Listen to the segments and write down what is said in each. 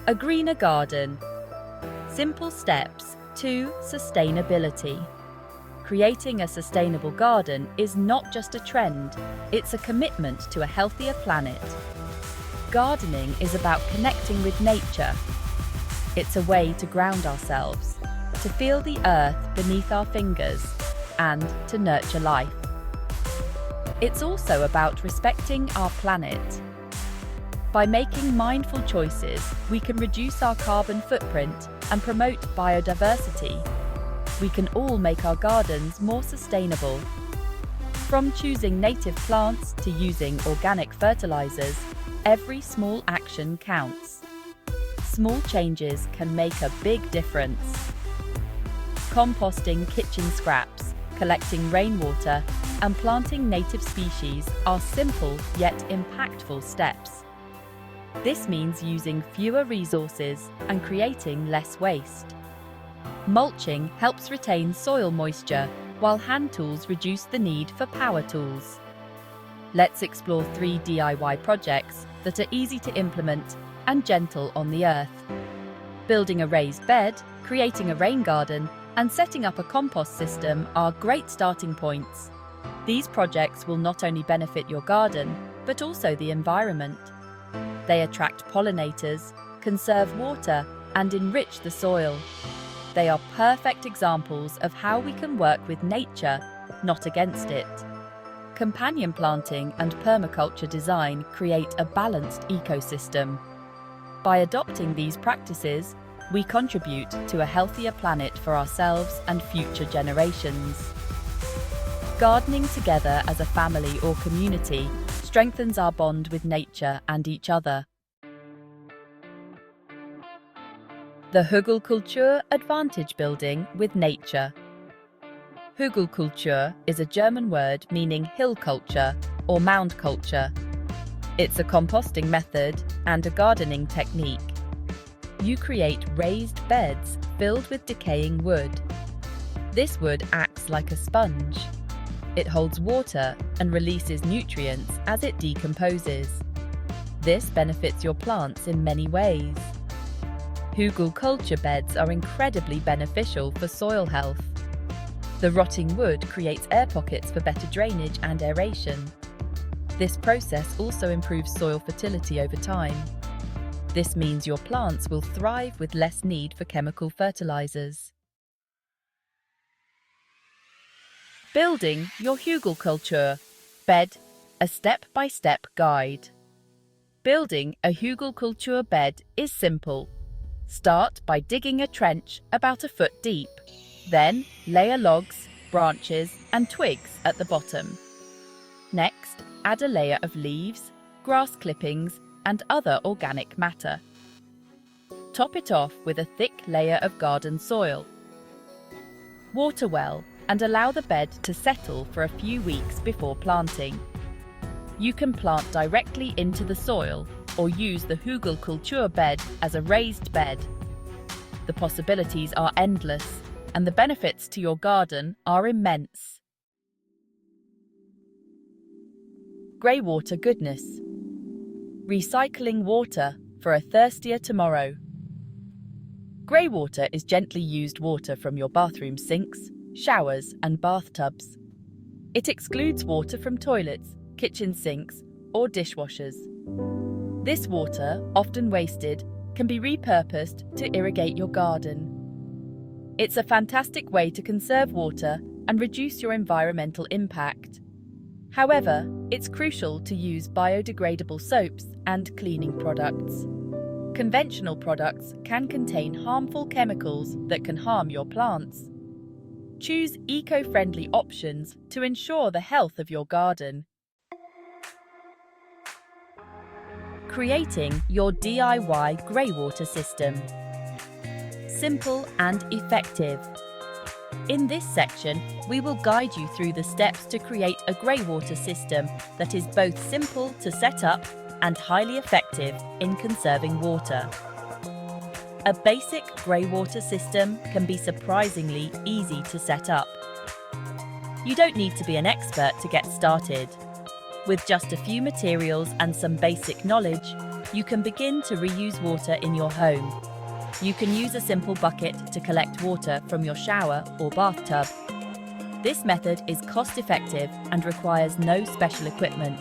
A greener garden. Simple steps to sustainability. Creating a sustainable garden is not just a trend, it's a commitment to a healthier planet. Gardening is about connecting with nature. It's a way to ground ourselves, to feel the earth beneath our fingers, and to nurture life. It's also about respecting our planet. By making mindful choices, we can reduce our carbon footprint and promote biodiversity. We can all make our gardens more sustainable. From choosing native plants to using organic fertilizers, every small action counts. Small changes can make a big difference. Composting kitchen scraps, collecting rainwater, and planting native species are simple yet impactful steps. This means using fewer resources and creating less waste. Mulching helps retain soil moisture, while hand tools reduce the need for power tools. Let's explore 3 DIY projects that are easy to implement and gentle on the earth. Building a raised bed, creating a rain garden, and setting up a compost system are great starting points. These projects will not only benefit your garden, but also the environment. They attract pollinators, conserve water, and enrich the soil. They are perfect examples of how we can work with nature, not against it. Companion planting and permaculture design create a balanced ecosystem. By adopting these practices, we contribute to a healthier planet for ourselves and future generations. Gardening together as a family or community strengthens our bond with nature and each other. The Hugelkultur advantage building with nature. Hugelkultur is a German word meaning hill culture or mound culture. It's a composting method and a gardening technique. You create raised beds filled with decaying wood. This wood acts like a sponge. It holds water and releases nutrients as it decomposes. This benefits your plants in many ways. Hugelkultur beds are incredibly beneficial for soil health. The rotting wood creates air pockets for better drainage and aeration. This process also improves soil fertility over time. This means your plants will thrive with less need for chemical fertilizers. Building your Hugelkultur bed, a step-by-step guide. Building a Hugelkultur bed is simple. Start by digging a trench about a foot deep. Then layer logs, branches, and twigs at the bottom. Next, add a layer of leaves, grass clippings, and other organic matter. Top it off with a thick layer of garden soil. Water well and allow the bed to settle for a few weeks before planting. You can plant directly into the soil or use the Hugelkultur bed as a raised bed. The possibilities are endless, and the benefits to your garden are immense. Greywater goodness. Recycling water for a thirstier tomorrow. Greywater is gently used water from your bathroom sinks, showers, and bathtubs. It excludes water from toilets, kitchen sinks, or dishwashers. This water, often wasted, can be repurposed to irrigate your garden. It's a fantastic way to conserve water and reduce your environmental impact. However, it's crucial to use biodegradable soaps and cleaning products. Conventional products can contain harmful chemicals that can harm your plants. Choose eco-friendly options to ensure the health of your garden. Creating your DIY greywater system. Simple and effective. In this section, we will guide you through the steps to create a greywater system that is both simple to set up and highly effective in conserving water. A basic greywater system can be surprisingly easy to set up. You don't need to be an expert to get started. With just a few materials and some basic knowledge, you can begin to reuse water in your home. You can use a simple bucket to collect water from your shower or bathtub. This method is cost-effective and requires no special equipment.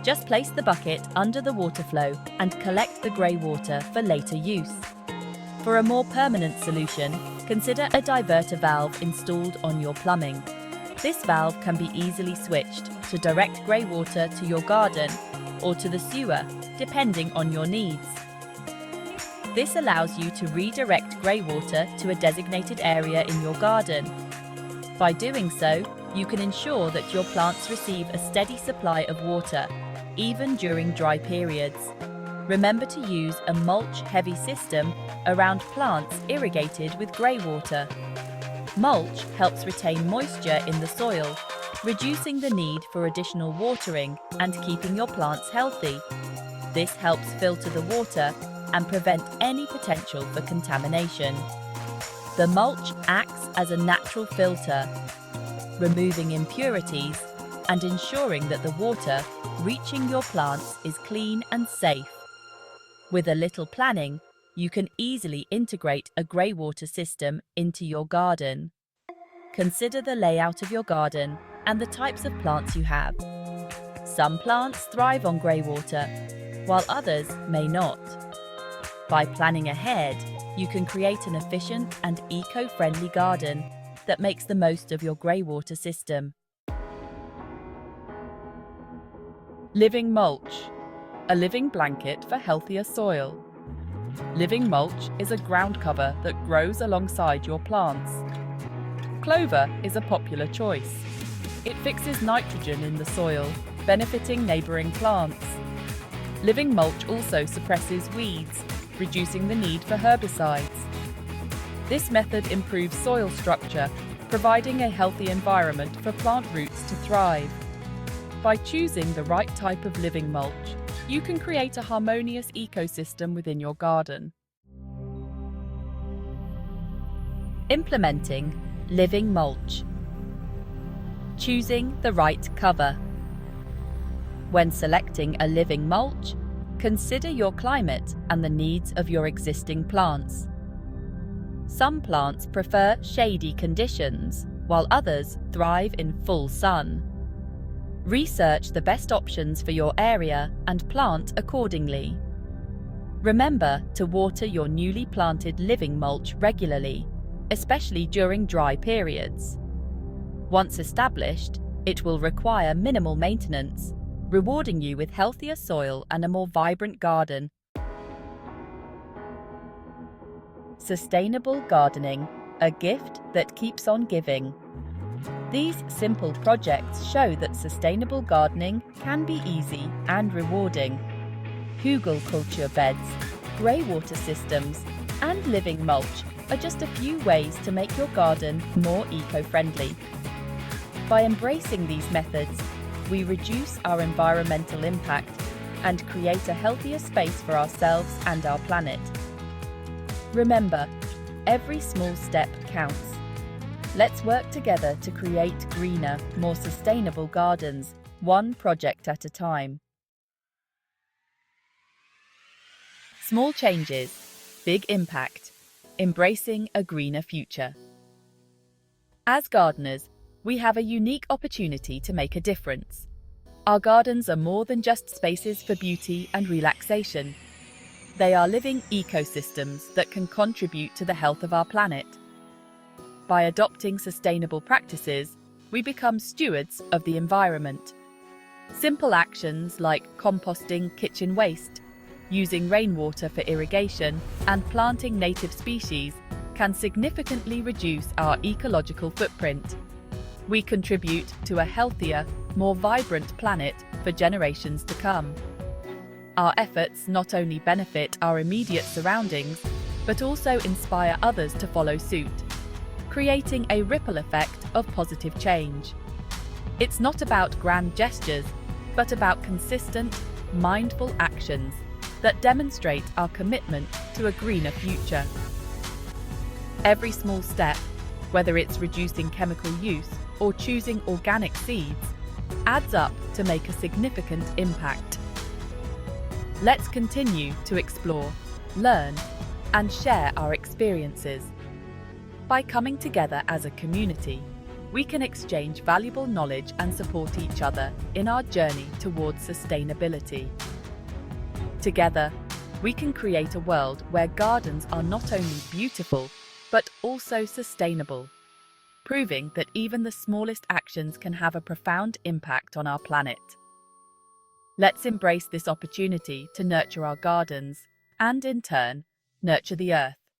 Just place the bucket under the water flow and collect the grey water for later use. For a more permanent solution, consider a diverter valve installed on your plumbing. This valve can be easily switched to direct grey water to your garden or to the sewer, depending on your needs. This allows you to redirect grey water to a designated area in your garden. By doing so, you can ensure that your plants receive a steady supply of water, even during dry periods. Remember to use a mulch-heavy system around plants irrigated with grey water. Mulch helps retain moisture in the soil, reducing the need for additional watering and keeping your plants healthy. This helps filter the water and prevent any potential for contamination. The mulch acts as a natural filter, removing impurities and ensuring that the water reaching your plants is clean and safe. With a little planning, you can easily integrate a grey water system into your garden. Consider the layout of your garden and the types of plants you have. Some plants thrive on grey water, while others may not. By planning ahead, you can create an efficient and eco-friendly garden that makes the most of your grey water system. Living mulch, a living blanket for healthier soil. Living mulch is a ground cover that grows alongside your plants. Clover is a popular choice. It fixes nitrogen in the soil, benefiting neighbouring plants. Living mulch also suppresses weeds, reducing the need for herbicides. This method improves soil structure, providing a healthy environment for plant roots to thrive. By choosing the right type of living mulch, you can create a harmonious ecosystem within your garden. Implementing living mulch. Choosing the right cover. When selecting a living mulch, consider your climate and the needs of your existing plants. Some plants prefer shady conditions, while others thrive in full sun. Research the best options for your area and plant accordingly. Remember to water your newly planted living mulch regularly, especially during dry periods. Once established, it will require minimal maintenance, rewarding you with healthier soil and a more vibrant garden. Sustainable gardening, a gift that keeps on giving. These simple projects show that sustainable gardening can be easy and rewarding. Hugelkultur beds, grey water systems, and living mulch are just a few ways to make your garden more eco-friendly. By embracing these methods, we reduce our environmental impact and create a healthier space for ourselves and our planet. Remember, every small step counts. Let's work together to create greener, more sustainable gardens, one project at a time. Small changes, big impact. Embracing a greener future. As gardeners, we have a unique opportunity to make a difference. Our gardens are more than just spaces for beauty and relaxation. They are living ecosystems that can contribute to the health of our planet. By adopting sustainable practices, we become stewards of the environment. Simple actions like composting kitchen waste, using rainwater for irrigation, and planting native species can significantly reduce our ecological footprint. We contribute to a healthier, more vibrant planet for generations to come. Our efforts not only benefit our immediate surroundings, but also inspire others to follow suit, creating a ripple effect of positive change. It's not about grand gestures, but about consistent, mindful actions that demonstrate our commitment to a greener future. Every small step, whether it's reducing chemical use or choosing organic seeds, adds up to make a significant impact. Let's continue to explore, learn, and share our experiences. By coming together as a community, we can exchange valuable knowledge and support each other in our journey towards sustainability. Together, we can create a world where gardens are not only beautiful, but also sustainable, proving that even the smallest actions can have a profound impact on our planet. Let's embrace this opportunity to nurture our gardens and, in turn, nurture the earth.